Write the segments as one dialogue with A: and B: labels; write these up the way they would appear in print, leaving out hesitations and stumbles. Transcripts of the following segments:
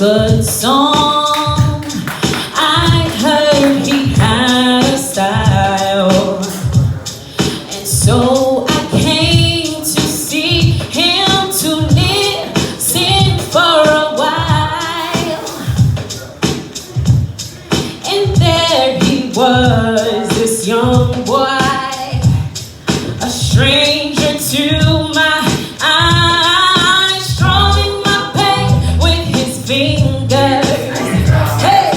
A: good song. I heard he had a style, and so I came to see him to listen for a while. And there he was, this young boy, a stranger to my eyes, strumming my pain with his fingers, hey,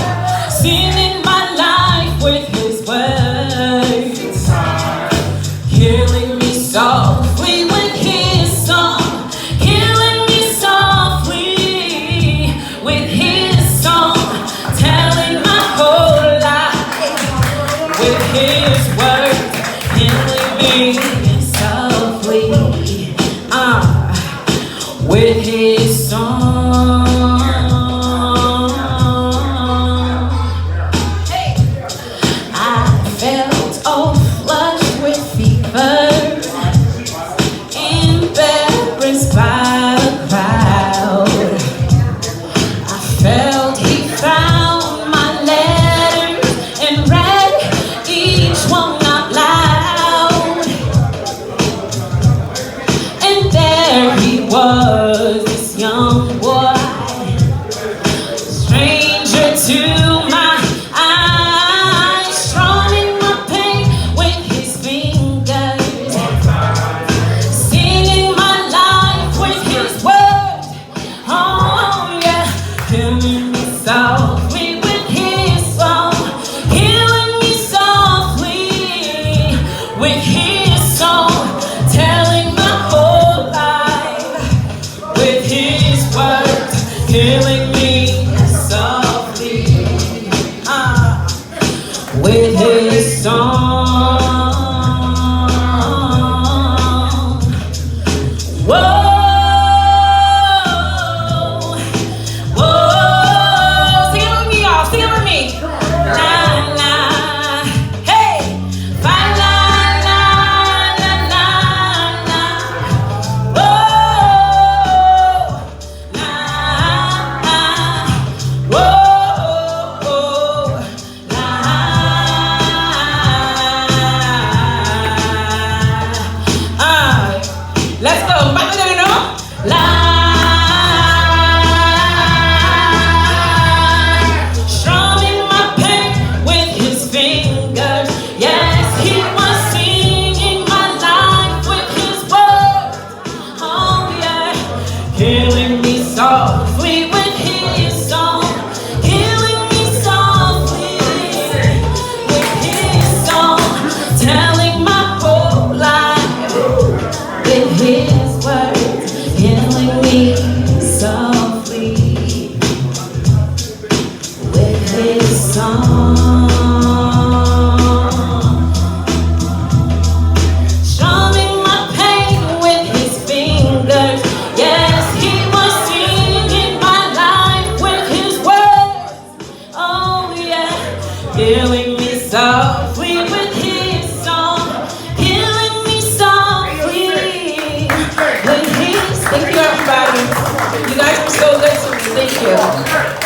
A: singing my life with his words, killing me softly with his song, killing me softly with his song, telling my whole life with his words, killing me with his song. Hey. I felt all flushed with fever, embarrassed by the crowd. I felt he found my letters and read each one out loud. And there he was, this young boy, stranger to my eyes, strumming my pain with his fingers, singing my life with his words, oh yeah, killing me softly with his song, killing me softly with his song, telling my whole life with his words, killing me softly, with his song. Whoa, whoa, sing it with me, y'all, sing it with me. La, la, hey, fa, la, la, la, la, la. Whoa, let's go. Strumming my pain with his fingers. Yes, he was singing my life with his words. Oh yeah, killing me softly with his song, killing me softly with his song, telling my whole life with his words, killing me softly with his song. Strumming my pain with his fingers. Yes, he was singing my life with his words. Oh yeah, killing me softly with his song, killing me softly with his. Thank you, everybody. You guys are so good to me. Thank you.